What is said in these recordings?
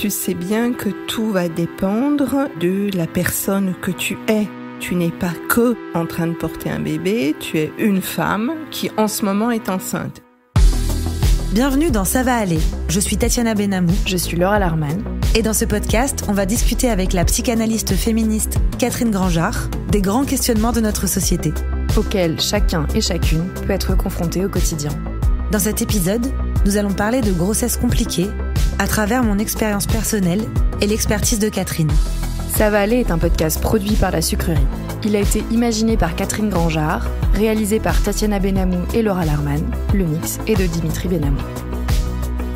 Tu sais bien que tout va dépendre de la personne que tu es. Tu n'es pas que en train de porter un bébé, tu es une femme qui en ce moment est enceinte. Bienvenue dans Ça va aller. Je suis Tatiana Benamou. Je suis Laura Larman. Et dans ce podcast, on va discuter avec la psychanalyste féministe Catherine Grangeard des grands questionnements de notre société, auxquels chacun et chacune peut être confronté au quotidien. Dans cet épisode, nous allons parler de grossesse compliquée à travers mon expérience personnelle et l'expertise de Catherine. Ça va aller est un podcast produit par La Sucrerie. Il a été imaginé par Catherine Grangeard, réalisé par Tatiana Benamou et Laura Larman. Le mix est de Dimitri Benamou.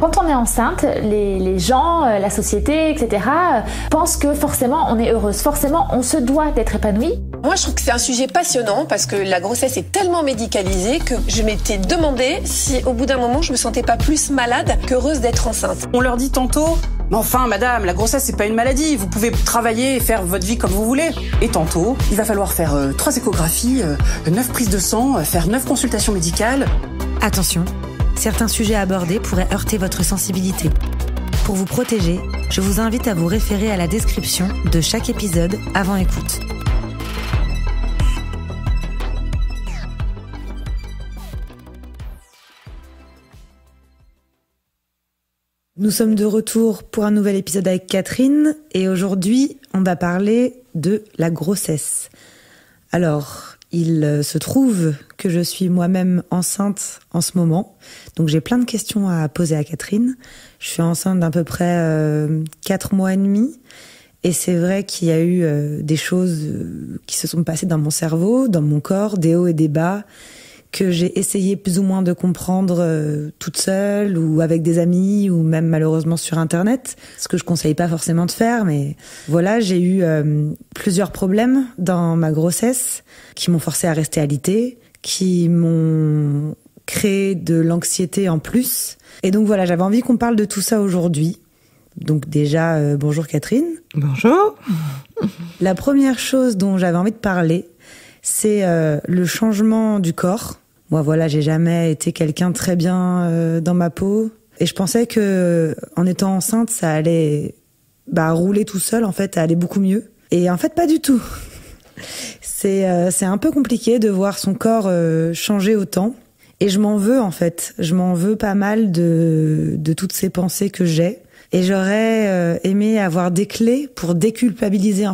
Quand on est enceinte, les gens, la société, etc. pensent que forcément on est heureuse, forcément on se doit d'être épanouie. Moi je trouve que c'est un sujet passionnant parce que la grossesse est tellement médicalisée que je m'étais demandé si au bout d'un moment je me sentais pas plus malade qu'heureuse d'être enceinte. On leur dit tantôt, mais enfin madame, la grossesse c'est pas une maladie, vous pouvez travailler et faire votre vie comme vous voulez. Et tantôt, il va falloir faire 3 échographies, 9 prises de sang, faire 9 consultations médicales. Attention, certains sujets abordés pourraient heurter votre sensibilité. Pour vous protéger, je vous invite à vous référer à la description de chaque épisode avant écoute. Nous sommes de retour pour un nouvel épisode avec Catherine et aujourd'hui, on va parler de la grossesse. Alors, il se trouve que je suis moi-même enceinte en ce moment, donc j'ai plein de questions à poser à Catherine. Je suis enceinte d'à peu près 4 mois et demi et c'est vrai qu'il y a eu des choses qui se sont passées dans mon cerveau, dans mon corps, des hauts et des bas, que j'ai essayé plus ou moins de comprendre toute seule ou avec des amis ou même malheureusement sur Internet, ce que je conseille pas forcément de faire, mais voilà, j'ai eu plusieurs problèmes dans ma grossesse qui m'ont forcé à rester alitée, qui m'ont créé de l'anxiété en plus. Et donc voilà, j'avais envie qu'on parle de tout ça aujourd'hui. Donc déjà, bonjour Catherine. Bonjour. La première chose dont j'avais envie de parler, c'est le changement du corps. Moi, voilà, j'ai jamais été quelqu'un de très bien dans ma peau. Et je pensais que en étant enceinte, ça allait rouler tout seul, en fait, ça allait beaucoup mieux. Et en fait, pas du tout. C'est un peu compliqué de voir son corps changer autant. Et je m'en veux, en fait. Je m'en veux pas mal de toutes ces pensées que j'ai. Et j'aurais aimé avoir des clés pour déculpabiliser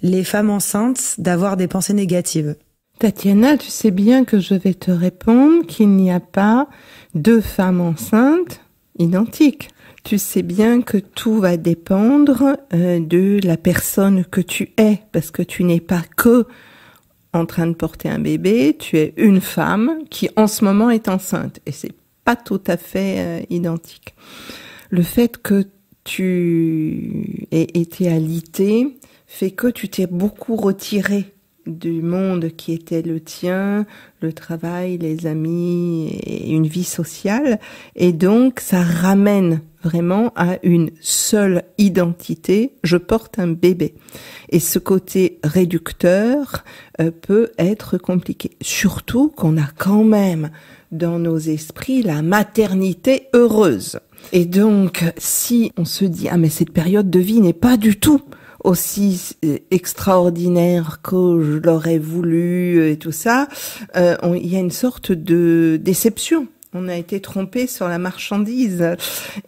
les femmes enceintes d'avoir des pensées négatives. Tatiana, tu sais bien que je vais te répondre qu'il n'y a pas 2 femmes enceintes identiques. Tu sais bien que tout va dépendre de la personne que tu es, parce que tu n'es pas que en train de porter un bébé, tu es une femme qui en ce moment est enceinte, et c'est pas tout à fait identique. Le fait que tu aies été alitée fait que tu t'es beaucoup retiré du monde qui était le tien, le travail, les amis et une vie sociale. Et donc, ça ramène vraiment à une seule identité. Je porte un bébé. Et ce côté réducteur peut être compliqué. Surtout qu'on a quand même dans nos esprits la maternité heureuse. Et donc, si on se dit « Ah, mais cette période de vie n'est pas du tout aussi extraordinaire que je l'aurais voulu et tout ça, il y a une sorte de déception. On a été trompé sur la marchandise.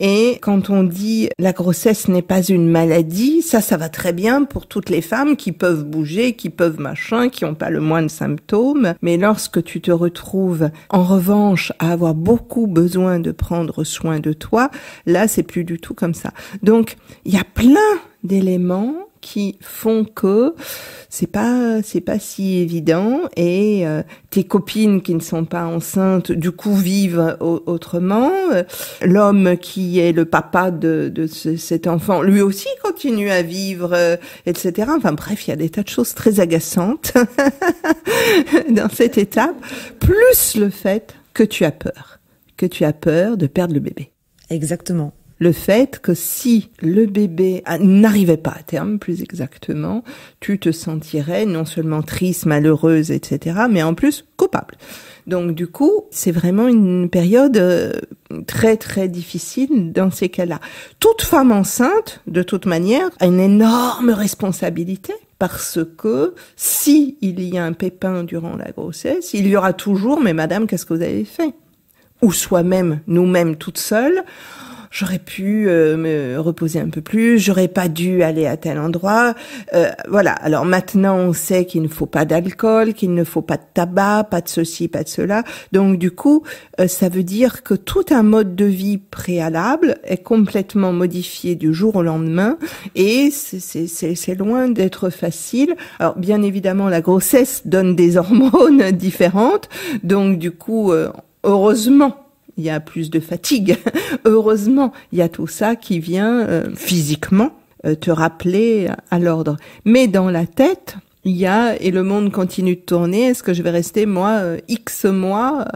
Et quand on dit la grossesse n'est pas une maladie, ça va très bien pour toutes les femmes qui peuvent bouger, qui peuvent machin, qui n'ont pas le moins de symptômes. Mais lorsque tu te retrouves, en revanche, à avoir beaucoup besoin de prendre soin de toi, là, c'est plus du tout comme ça. Donc, il y a plein d'éléments qui font que c'est pas si évident et tes copines qui ne sont pas enceintes du coup vivent autrement. L'homme qui est le papa de cet enfant lui aussi continue à vivre, etc. Enfin bref, il y a des tas de choses très agaçantes dans cette étape, plus le fait que tu as peur de perdre le bébé. Exactement. le fait que si le bébé n'arrivait pas à terme, plus exactement, tu te sentirais non seulement triste, malheureuse, etc., mais en plus coupable. Donc du coup, c'est vraiment une période très très difficile dans ces cas-là. Toute femme enceinte, de toute manière, a une énorme responsabilité. Parce que si il y a un pépin durant la grossesse, il y aura toujours, mais madame, qu'est-ce que vous avez fait? Ou soi-même, nous-mêmes toutes seules, j'aurais pu me reposer un peu plus, j'aurais pas dû aller à tel endroit. Voilà, alors maintenant on sait qu'il ne faut pas d'alcool, qu'il ne faut pas de tabac, pas de ceci, pas de cela. Donc du coup, ça veut dire que tout un mode de vie préalable est complètement modifié du jour au lendemain et c'est loin d'être facile. Alors bien évidemment, la grossesse donne des hormones différentes, donc du coup, heureusement, il y a plus de fatigue. Heureusement, il y a tout ça qui vient physiquement te rappeler à l'ordre. Mais dans la tête, il y a, et le monde continue de tourner, est-ce que je vais rester, moi, X mois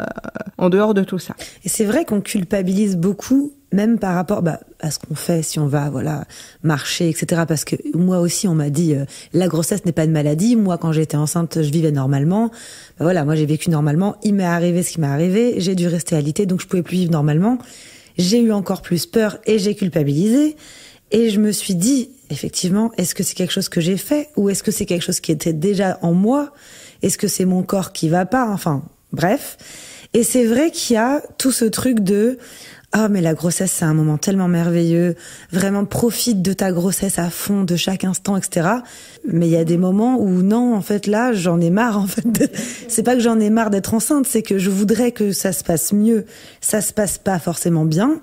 en dehors de tout ça? Et c'est vrai qu'on culpabilise beaucoup, même par rapport à ce qu'on fait, si on va marcher, etc. Parce que moi aussi, on m'a dit, la grossesse n'est pas une maladie. Moi, quand j'étais enceinte, je vivais normalement. Moi j'ai vécu normalement. Il m'est arrivé ce qui m'est arrivé. J'ai dû rester alitée, donc je pouvais plus vivre normalement. J'ai eu encore plus peur et j'ai culpabilisé. Et je me suis dit, effectivement, est-ce que c'est quelque chose que j'ai fait ou est-ce que c'est quelque chose qui était déjà en moi? Est-ce que c'est mon corps qui va pas? Enfin, bref. Et c'est vrai qu'il y a tout ce truc de mais la grossesse, c'est un moment tellement merveilleux. Vraiment, profite de ta grossesse à fond, de chaque instant, etc. Mais il y a des moments où non, en fait, là, j'en ai marre, en fait. C'est pas que j'en ai marre d'être enceinte, c'est que je voudrais que ça se passe mieux. Ça se passe pas forcément bien.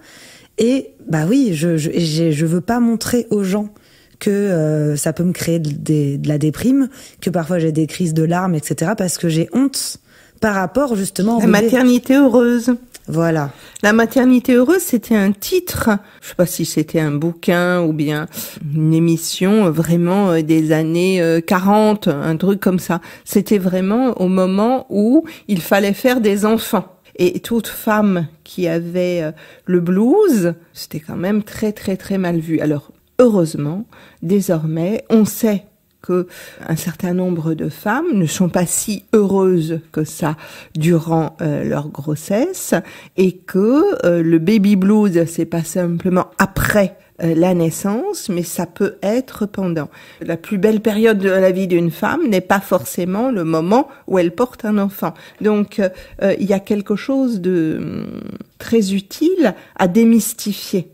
Et, oui, je veux pas montrer aux gens que ça peut me créer de la déprime, que parfois j'ai des crises de larmes, etc. parce que j'ai honte par rapport, justement, La maternité heureuse. Voilà. La maternité heureuse, c'était un titre, je sais pas si c'était un bouquin ou bien une émission vraiment des années 40, un truc comme ça. C'était vraiment au moment où il fallait faire des enfants. Et toute femme qui avait le blues, c'était quand même très très très mal vu. Alors, heureusement, désormais, on sait que un certain nombre de femmes ne sont pas si heureuses que ça durant leur grossesse et que le baby blues, c'est pas simplement après la naissance, mais ça peut être pendant. La plus belle période de la vie d'une femme n'est pas forcément le moment où elle porte un enfant. Donc, il y a quelque chose de très utile à démystifier.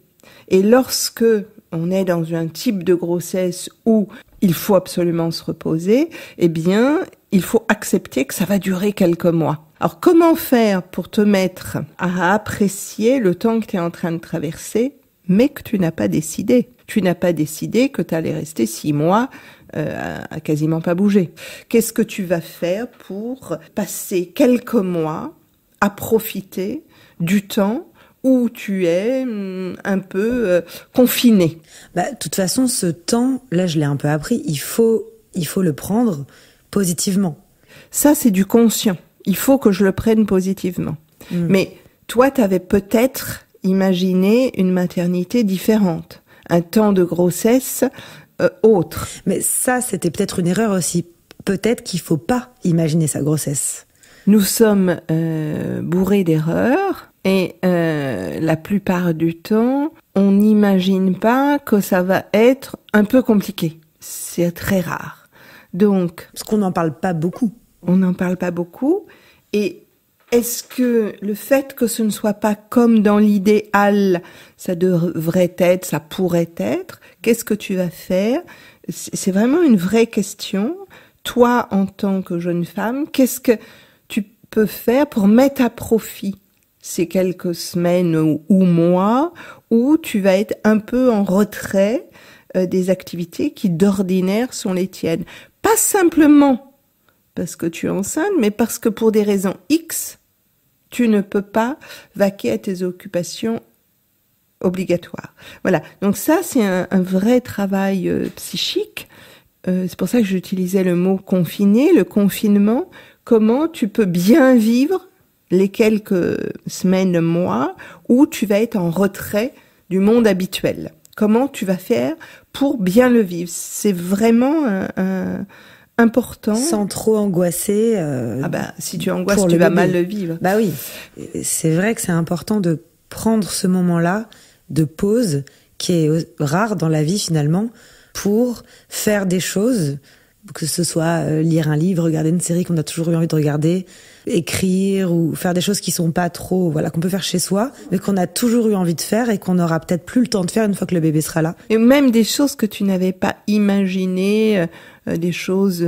Et lorsque on est dans un type de grossesse où il faut absolument se reposer, eh bien, il faut accepter que ça va durer quelques mois. Alors, comment faire pour te mettre à apprécier le temps que tu es en train de traverser, mais que tu n'as pas décidé? Tu n'as pas décidé que tu allais rester 6 mois à quasiment pas bouger. Qu'est-ce que tu vas faire pour passer quelques mois à profiter du temps où tu es un peu confiné? De toute façon, ce temps, là, je l'ai un peu appris, il faut le prendre positivement. Ça, c'est du conscient. Il faut que je le prenne positivement. Mais toi, tu avais peut-être imaginé une maternité différente, un temps de grossesse autre. Mais ça, c'était peut-être une erreur aussi. Peut-être qu'il faut pas imaginer sa grossesse. Nous sommes bourrés d'erreurs. Et la plupart du temps, on n'imagine pas que ça va être un peu compliqué. C'est très rare. Donc, parce qu'on n'en parle pas beaucoup. On n'en parle pas beaucoup. Et est-ce que le fait que ce ne soit pas comme dans l'idéal, ça devrait être, ça pourrait être, qu'est-ce que tu vas faire? C'est vraiment une vraie question. Toi, en tant que jeune femme, qu'est-ce que tu peux faire pour mettre à profit ces quelques semaines ou mois où tu vas être un peu en retrait des activités qui d'ordinaire sont les tiennes. Pas simplement parce que tu es enceinte, mais parce que pour des raisons X, tu ne peux pas vaquer à tes occupations obligatoires. Voilà, donc ça c'est un vrai travail psychique. C'est pour ça que j'utilisais le mot confiné, le confinement. Comment tu peux bien vivre les quelques semaines, mois, où tu vas être en retrait du monde habituel. Comment tu vas faire pour bien le vivre? C'est vraiment important. Sans trop angoisser. Si tu angoisses, tu vas mal le vivre. Bah oui. C'est vrai que c'est important de prendre ce moment-là de pause qui est rare dans la vie finalement pour faire des choses, que ce soit lire un livre, regarder une série qu'on a toujours eu envie de regarder, écrire ou faire des choses qui sont pas trop, qu'on peut faire chez soi, mais qu'on a toujours eu envie de faire et qu'on aura peut-être plus le temps de faire une fois que le bébé sera là. Et même des choses que tu n'avais pas imaginées, des choses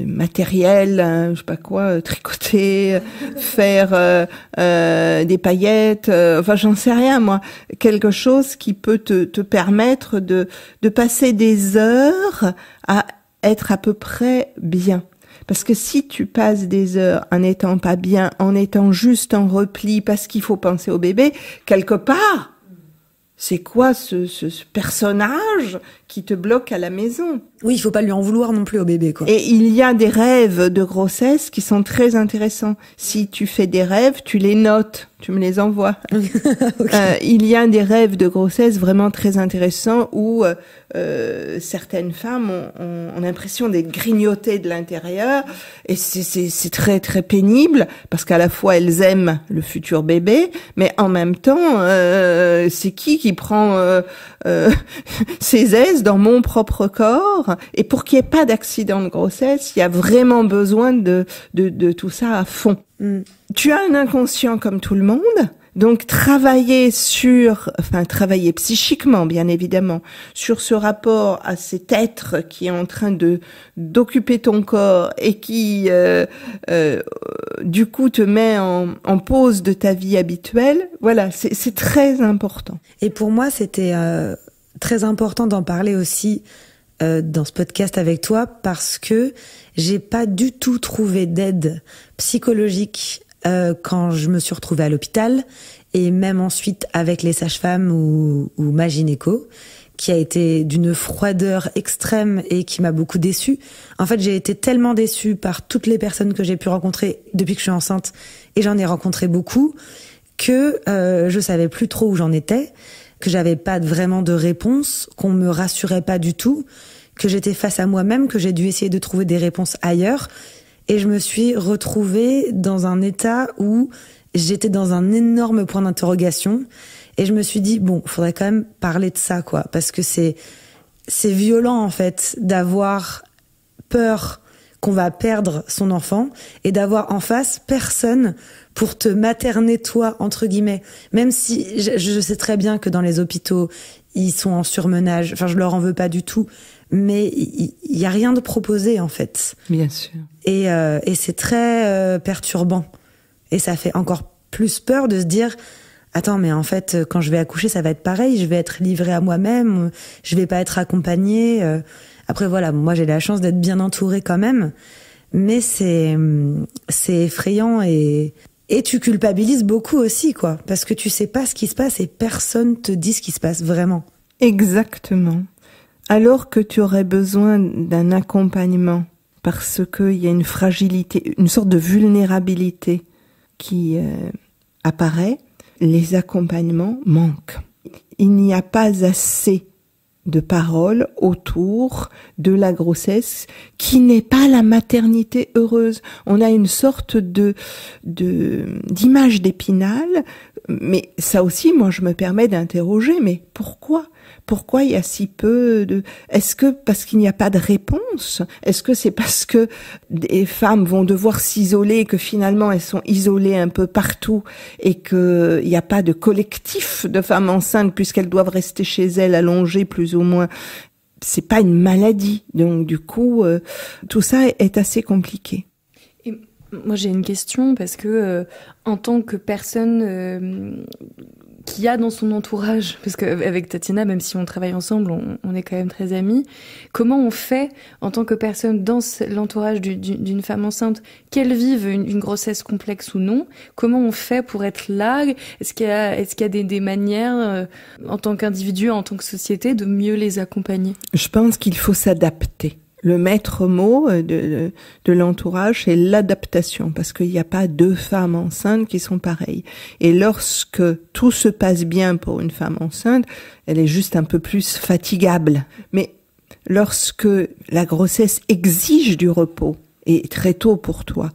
matérielles, je sais pas quoi, tricoter, faire des paillettes, j'en sais rien moi, quelque chose qui peut te permettre de passer des heures à être à peu près bien. Parce que si tu passes des heures en n'étant pas bien, en étant juste en repli parce qu'il faut penser au bébé, quelque part, c'est quoi ce personnage qui te bloque à la maison? Oui, il faut pas lui en vouloir non plus au bébé, quoi. Et il y a des rêves de grossesse qui sont très intéressants. Si tu fais des rêves, tu les notes, tu me les envoies. Okay. Il y a des rêves de grossesse vraiment très intéressants où certaines femmes ont l'impression d'être grignotées de l'intérieur et c'est très très pénible parce qu'à la fois elles aiment le futur bébé, mais en même temps c'est qui prend ses aises dans mon propre corps? Et pour qu'il n'y ait pas d'accident de grossesse, il y a vraiment besoin de tout ça à fond. Tu as un inconscient comme tout le monde, donc travailler psychiquement, bien évidemment, sur ce rapport à cet être qui est en train d'occuper ton corps et qui, du coup, te met en pause de ta vie habituelle. Voilà, c'est très important. Et pour moi, c'était très important d'en parler aussi dans ce podcast avec toi parce que j'ai pas du tout trouvé d'aide psychologique quand je me suis retrouvée à l'hôpital et même ensuite avec les sages-femmes ou ma gynéco qui a été d'une froideur extrême et qui m'a beaucoup déçue. En fait, j'ai été tellement déçue par toutes les personnes que j'ai pu rencontrer depuis que je suis enceinte et j'en ai rencontré beaucoup que je savais plus trop où j'en étais, que j'avais pas vraiment de réponse, qu'on me rassurait pas du tout, que j'étais face à moi-même, que j'ai dû essayer de trouver des réponses ailleurs. Et je me suis retrouvée dans un état où j'étais dans un énorme point d'interrogation. Et je me suis dit, faudrait quand même parler de ça, quoi. Parce que c'est violent, en fait, d'avoir peur qu'on va perdre son enfant et d'avoir en face personne pour te materner toi, entre guillemets. Même si je sais très bien que dans les hôpitaux, ils sont en surmenage. Je leur en veux pas du tout. Mais il y a rien de proposé, en fait. Bien sûr. Et c'est très perturbant. Et ça fait encore plus peur de se dire, attends, mais en fait, quand je vais accoucher, ça va être pareil. Je vais être livrée à moi-même. Je vais pas être accompagnée. Après, voilà, moi, j'ai la chance d'être bien entourée quand même. Mais c'est effrayant et tu culpabilises beaucoup aussi, quoi. Parce que tu sais pas ce qui se passe et personne te dit ce qui se passe vraiment. Exactement. Alors que tu aurais besoin d'un accompagnement parce qu'il y a une fragilité, une sorte de vulnérabilité qui apparaît, les accompagnements manquent. Il n'y a pas assez de paroles autour de la grossesse qui n'est pas la maternité heureuse. On a une sorte d'image d'Épinal, mais ça aussi, moi, je me permets d'interroger, mais pourquoi il y a si peu de... Est-ce que parce qu'il n'y a pas de réponse? Est-ce que c'est parce que des femmes vont devoir s'isoler et que finalement elles sont isolées un peu partout et qu'il n'y a pas de collectif de femmes enceintes puisqu'elles doivent rester chez elles allongées plus ou moins? C'est pas une maladie. Donc du coup, tout ça est assez compliqué. Et moi j'ai une question parce que en tant que personne... qui a dans son entourage, parce qu'avec Tatiana, même si on travaille ensemble, on est quand même très amis, comment on fait en tant que personne dans l'entourage d'une femme enceinte, qu'elle vive une grossesse complexe ou non, comment on fait pour être là? Est-ce qu'il y a des manières, en tant qu'individu, en tant que société, de mieux les accompagner? Je pense qu'il faut s'adapter. le maître mot de l'entourage, c'est l'adaptation, parce qu'il n'y a pas deux femmes enceintes qui sont pareilles. Et lorsque tout se passe bien pour une femme enceinte, elle est juste un peu plus fatigable. Mais lorsque la grossesse exige du repos, et très tôt pour toi,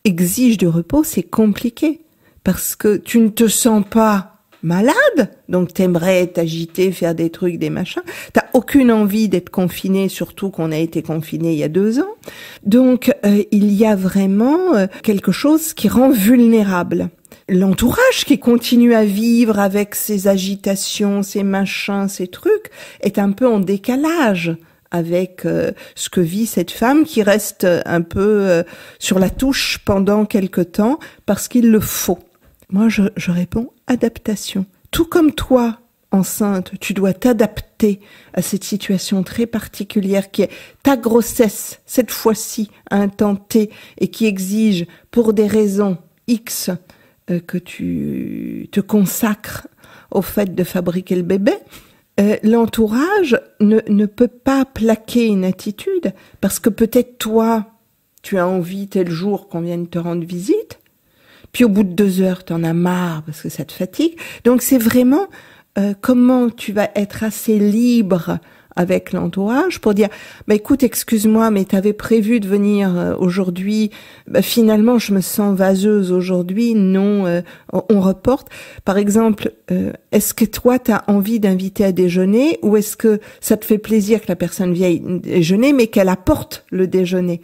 exige du repos, c'est compliqué, parce que tu ne te sens pas malade, donc t'aimerais t'agiter, faire des trucs, des machins. T'as aucune envie d'être confiné, surtout qu'on a été confiné il y a 2 ans. Donc il y a vraiment quelque chose qui rend vulnérable. L'entourage qui continue à vivre avec ses agitations, ses machins, ses trucs, est un peu en décalage avec ce que vit cette femme qui reste un peu sur la touche pendant quelque temps parce qu'il le faut. Moi, je réponds adaptation. Tout comme toi, enceinte, tu dois t'adapter à cette situation très particulière qui est ta grossesse, cette fois-ci, à un temps T, et qui exige, pour des raisons X, que tu te consacres au fait de fabriquer le bébé. L'entourage ne peut pas plaquer une attitude, parce que peut-être toi, tu as envie tel jour qu'on vienne te rendre visite, puis au bout de 2 heures, t'en as marre parce que ça te fatigue. Donc c'est vraiment comment tu vas être assez libre avec l'entourage pour dire écoute, excuse-moi, mais t'avais prévu de venir aujourd'hui, finalement je me sens vaseuse aujourd'hui, non, on reporte. Par exemple, est-ce que toi t'as envie d'inviter à déjeuner, ou est-ce que ça te fait plaisir que la personne vienne déjeuner mais qu'elle apporte le déjeuner?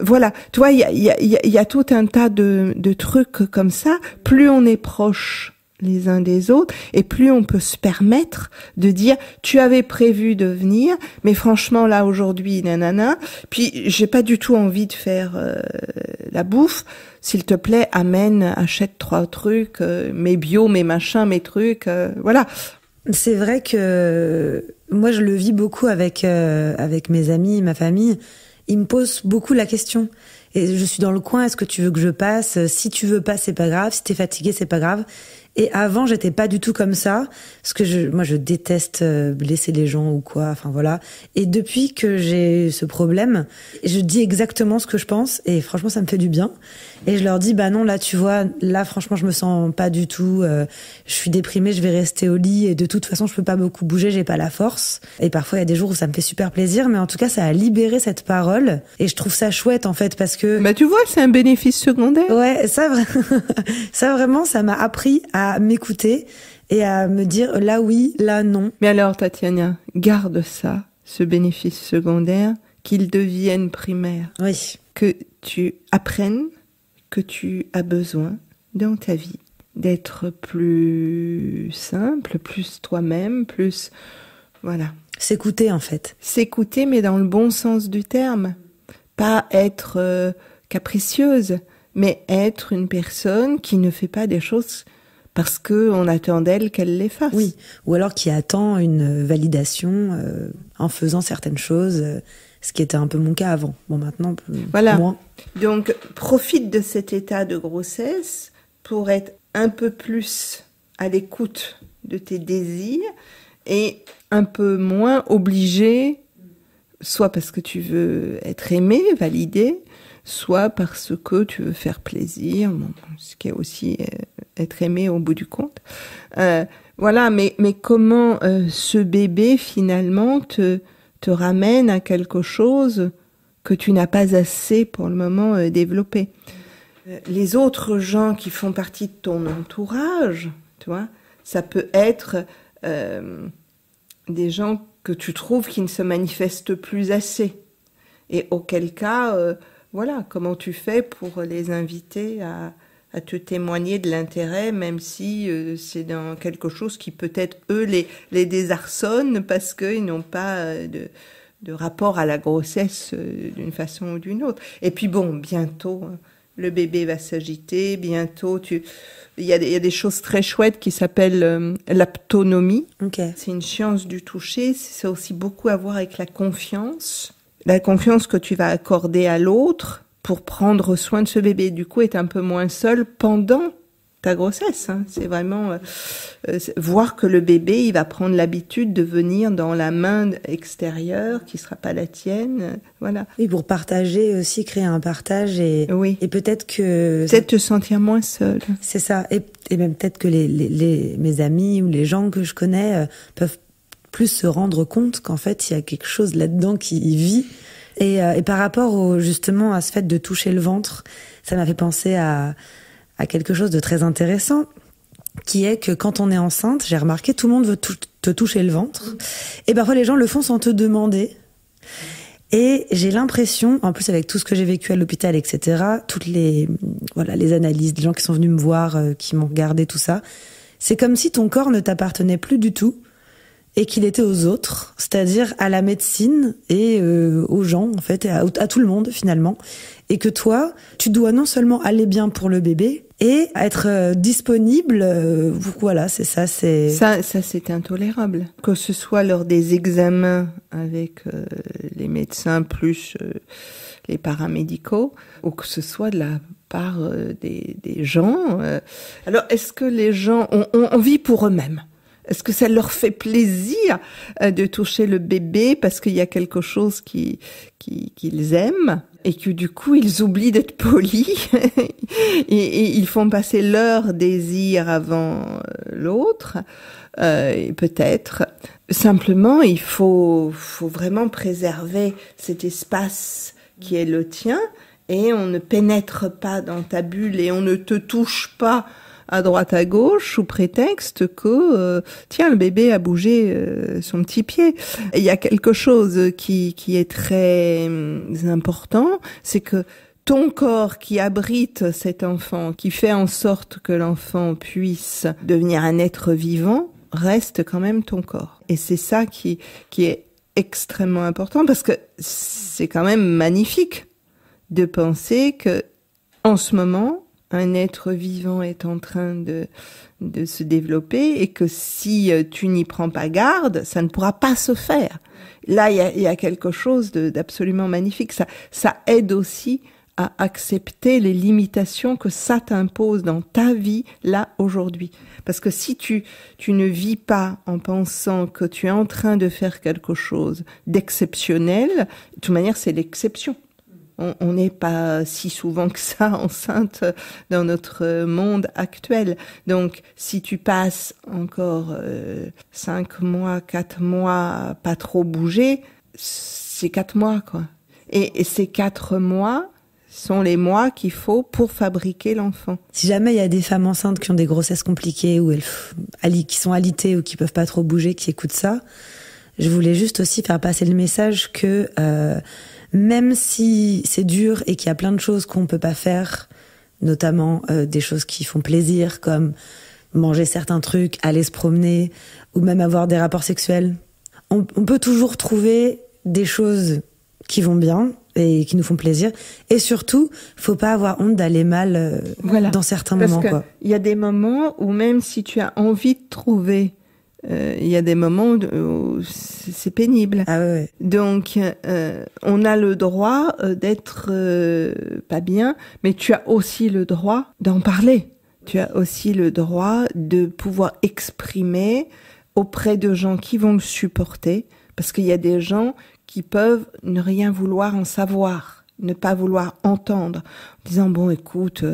Voilà, toi il y a tout un tas de trucs comme ça. Plus on est proche les uns des autres, et plus on peut se permettre de dire tu avais prévu de venir, mais franchement là aujourd'hui nanana, puis j'ai pas du tout envie de faire la bouffe, s'il te plaît achète 3 trucs, mes bio, mes machins, mes trucs, voilà. C'est vrai que moi je le vis beaucoup avec mes amis, ma famille. Ils me posent beaucoup la question. Et je suis dans le coin, est-ce que tu veux que je passe? Si tu veux pas, c'est pas grave. Si t'es fatigué, c'est pas grave. Et avant, j'étais pas du tout comme ça, parce que moi, je déteste blesser les gens ou quoi. Enfin voilà. Et depuis que j'ai ce problème, je dis exactement ce que je pense, et franchement, ça me fait du bien. Et je leur dis, non, là, tu vois, là, franchement, je me sens pas du tout. Je suis déprimée, je vais rester au lit, et de toute façon, je peux pas beaucoup bouger, j'ai pas la force. Et parfois, il y a des jours où ça me fait super plaisir, mais en tout cas, ça a libéré cette parole, et je trouve ça chouette en fait, parce que. Tu vois, c'est un bénéfice secondaire. Ouais, ça vraiment, ça m'a appris à m'écouter et à me dire là oui, là non. Mais alors, Tatiana, garde ça, ce bénéfice secondaire, qu'il devienne primaire. Oui. Que tu apprennes que tu as besoin dans ta vie d'être plus simple, plus toi-même, plus... Voilà. S'écouter, en fait. S'écouter, mais dans le bon sens du terme. Pas être capricieuse, mais être une personne qui ne fait pas des choses parce qu'on attend d'elle qu'elle les fasse. Oui, ou alors qui attend une validation en faisant certaines choses, ce qui était un peu mon cas avant. Bon, maintenant, voilà. Moins. Donc, profite de cet état de grossesse pour être un peu plus à l'écoute de tes désirs et un peu moins obligé, soit parce que tu veux être aimé, validé, soit parce que tu veux faire plaisir, ce qui est aussi être aimé au bout du compte. Voilà, mais comment ce bébé finalement te ramène à quelque chose que tu n'as pas assez pour le moment développé. Les autres gens qui font partie de ton entourage, tu vois, ça peut être des gens que tu trouves qui ne se manifestent plus assez. Et auquel cas, voilà, comment tu fais pour les inviter à te témoigner de l'intérêt, même si c'est dans quelque chose qui peut-être, eux, les désarçonne parce qu'ils n'ont pas de rapport à la grossesse d'une façon ou d'une autre. Et puis bon, bientôt, le bébé va s'agiter, bientôt, il y a des choses très chouettes qui s'appellent l'aptonomie. Okay. C'est une science du toucher, c'est aussi beaucoup à voir avec la confiance que tu vas accorder à l'autre pour prendre soin de ce bébé. Du coup, être un peu moins seul pendant ta grossesse. Hein. C'est vraiment voir que le bébé, il va prendre l'habitude de venir dans la main extérieure, qui sera pas la tienne. Voilà. Oui, pour partager aussi, créer un partage et peut-être que... Peut-être te sentir moins seule. C'est ça. Et même peut-être que mes amis ou les gens que je connais peuvent plus se rendre compte qu'en fait, il y a quelque chose là-dedans qui y vit. Et par rapport justement à ce fait de toucher le ventre, ça m'a fait penser à quelque chose de très intéressant, qui est que quand on est enceinte, j'ai remarqué, tout le monde veut te toucher le ventre. Et parfois, les gens le font sans te demander. Et j'ai l'impression, en plus avec tout ce que j'ai vécu à l'hôpital, etc., toutes les analyses, les gens qui sont venus me voir, qui m'ont regardé, tout ça, c'est comme si ton corps ne t'appartenait plus du tout et qu'il était aux autres, c'est-à-dire à la médecine et aux gens, en fait, et à tout le monde, finalement. Et que toi, tu dois non seulement aller bien pour le bébé et être disponible, voilà, c'est ça, c'est... Ça, c'est intolérable. Que ce soit lors des examens avec les médecins plus les paramédicaux, ou que ce soit de la part des gens. Alors, est-ce que les gens on vit pour eux-mêmes? Est-ce que ça leur fait plaisir de toucher le bébé parce qu'il y a quelque chose qu'ils aiment et que du coup ils oublient d'être polis et ils font passer leur désir avant l'autre? Peut-être. Simplement, il faut vraiment préserver cet espace qui est le tien et on ne pénètre pas dans ta bulle et on ne te touche pas à droite à gauche sous prétexte que tiens, le bébé a bougé son petit pied. Il y a quelque chose qui est très important, c'est que ton corps qui abrite cet enfant, qui fait en sorte que l'enfant puisse devenir un être vivant, reste quand même ton corps. Et c'est ça qui est extrêmement important, parce que c'est quand même magnifique de penser que en ce moment, un être vivant est en train de se développer et que si tu n'y prends pas garde, ça ne pourra pas se faire. Là, il y a quelque chose d'absolument magnifique. Ça aide aussi à accepter les limitations que ça t'impose dans ta vie, là, aujourd'hui. Parce que si tu ne vis pas en pensant que tu es en train de faire quelque chose d'exceptionnel, de toute manière, c'est l'exception. On n'est pas si souvent que ça enceinte dans notre monde actuel. Donc, si tu passes encore 5 mois, 4 mois, pas trop bouger, c'est 4 mois, quoi. Et ces 4 mois sont les mois qu'il faut pour fabriquer l'enfant. Si jamais il y a des femmes enceintes qui ont des grossesses compliquées ou qui sont alitées ou qui peuvent pas trop bouger, qui écoutent ça, je voulais juste aussi faire passer le message que même si c'est dur et qu'il y a plein de choses qu'on peut pas faire, notamment des choses qui font plaisir, comme manger certains trucs, aller se promener, ou même avoir des rapports sexuels, on peut toujours trouver des choses qui vont bien et qui nous font plaisir. Et surtout, faut pas avoir honte d'aller mal dans certains moments. Parce que il y a des moments où même si tu as envie de trouver, il y a des moments où c'est pénible. Ah ouais. Donc, on a le droit d'être pas bien, mais tu as aussi le droit d'en parler. Tu as aussi le droit de pouvoir exprimer auprès de gens qui vont le supporter, parce qu'il y a des gens qui peuvent ne rien vouloir en savoir, ne pas vouloir entendre, en disant bon écoute,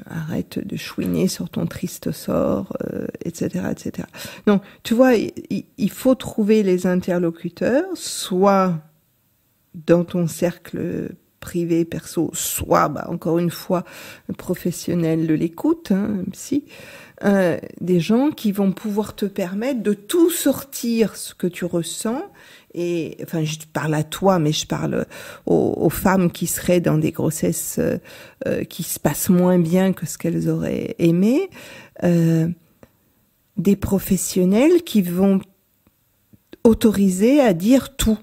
arrête de chouiner sur ton triste sort, etc., etc. Donc tu vois, il faut trouver les interlocuteurs, soit dans ton cercle privé, perso, soit, encore une fois, professionnel de l'écoute, psy, des gens qui vont pouvoir te permettre de tout sortir ce que tu ressens. Et enfin, je parle à toi, mais je parle aux femmes qui seraient dans des grossesses qui se passent moins bien que ce qu'elles auraient aimé, des professionnels qui vont autoriser à dire tout.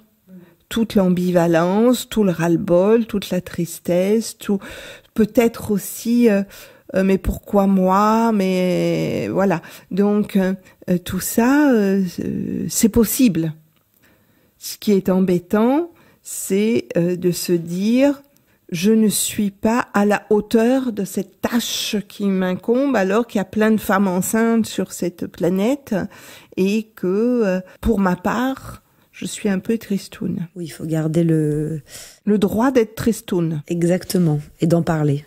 Toute l'ambivalence, tout le ras-le-bol, toute la tristesse, tout, peut-être aussi, mais pourquoi moi, mais voilà. Donc, tout ça, c'est possible. Ce qui est embêtant, c'est de se dire je ne suis pas à la hauteur de cette tâche qui m'incombe alors qu'il y a plein de femmes enceintes sur cette planète et que, pour ma part, je suis un peu tristoune. Oui, il faut garder le droit d'être tristoune. Exactement, et d'en parler.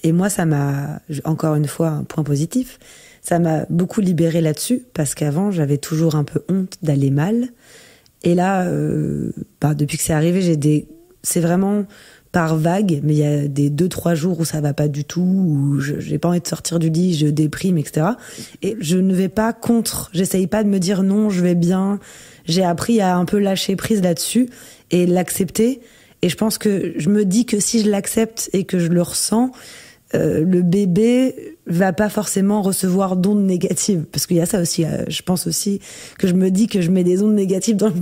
Et moi, ça m'a, encore une fois, un point positif, ça m'a beaucoup libérée là-dessus, parce qu'avant, j'avais toujours un peu honte d'aller mal. Et là, depuis que c'est arrivé, c'est vraiment par vague, mais il y a des 2-3 jours où ça va pas du tout, où j'ai pas envie de sortir du lit, je déprime, etc. Et je ne vais pas contre, j'essaye pas de me dire non, je vais bien. J'ai appris à un peu lâcher prise là-dessus et l'accepter. Et je pense que je me dis que si je l'accepte et que je le ressens, le bébé va pas forcément recevoir d'ondes négatives, parce qu'il y a ça aussi. Je pense aussi que je me dis que je mets des ondes négatives dans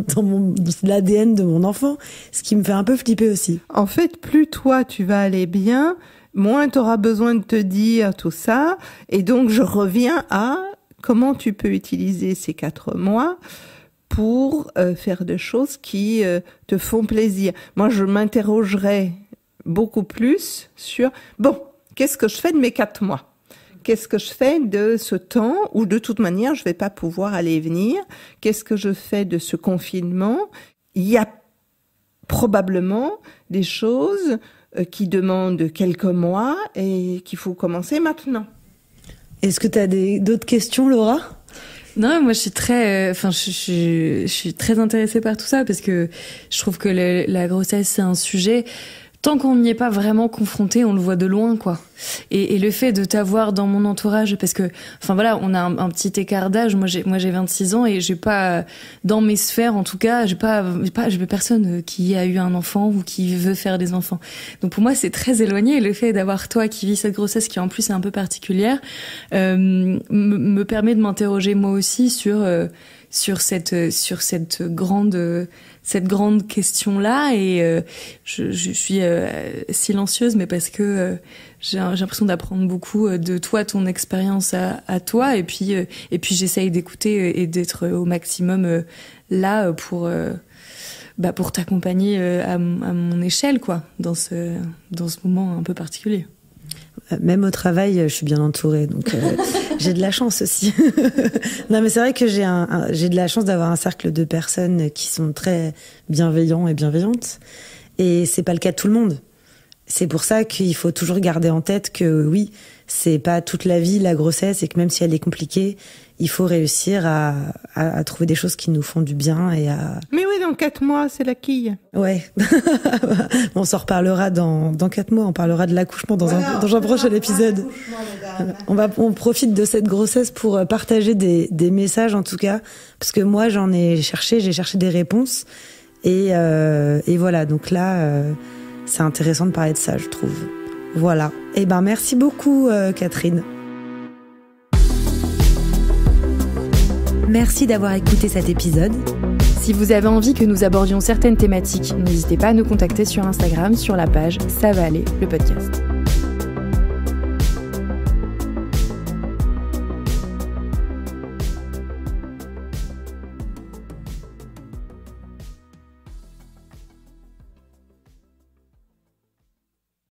l'ADN de mon enfant, ce qui me fait un peu flipper aussi. En fait, plus toi tu vas aller bien, moins tu auras besoin de te dire tout ça. Et donc je reviens à comment tu peux utiliser ces 4 mois pour faire des choses qui te font plaisir. Moi, je m'interrogerais beaucoup plus sur qu'est-ce que je fais de mes 4 mois? Qu'est-ce que je fais de ce temps où de toute manière je vais pas pouvoir aller et venir? Qu'est-ce que je fais de ce confinement? Il y a probablement des choses qui demandent quelques mois et qu'il faut commencer maintenant. Est-ce que tu as d'autres questions, Laura? Non, moi je suis très, je suis très intéressée par tout ça parce que je trouve que la grossesse c'est un sujet. Tant qu'on n'y est pas vraiment confronté, on le voit de loin, quoi. Et le fait de t'avoir dans mon entourage, parce que, on a un petit écart d'âge. Moi, j'ai 26 ans et j'ai pas, dans mes sphères, en tout cas, j'ai personne qui a eu un enfant ou qui veut faire des enfants. Donc pour moi, c'est très éloigné. Et le fait d'avoir toi qui vis cette grossesse qui en plus est un peu particulière, me permet de m'interroger moi aussi sur cette grande question-là, et je suis silencieuse, mais parce que j'ai l'impression d'apprendre beaucoup de toi, ton expérience à toi, et puis j'essaye d'écouter et d'être au maximum là pour t'accompagner à mon échelle, quoi, dans ce moment un peu particulier. Même au travail, je suis bien entourée, donc j'ai de la chance aussi. Non, mais c'est vrai que j'ai de la chance d'avoir un cercle de personnes qui sont très bienveillants et bienveillantes, et c'est pas le cas de tout le monde. C'est pour ça qu'il faut toujours garder en tête que oui, c'est pas toute la vie la grossesse, et que même si elle est compliquée, il faut réussir à trouver des choses qui nous font du bien et à... Mais oui, dans 4 mois, c'est la quille. Ouais. On s'en reparlera dans 4 mois, on parlera de l'accouchement dans un prochain épisode. On profite de cette grossesse pour partager des messages, en tout cas, parce que moi j'ai cherché des réponses, et voilà, donc là, c'est intéressant de parler de ça, je trouve. Voilà. Eh ben, merci beaucoup, Catherine. Merci d'avoir écouté cet épisode. Si vous avez envie que nous abordions certaines thématiques, n'hésitez pas à nous contacter sur Instagram, sur la page Ça va aller, le podcast.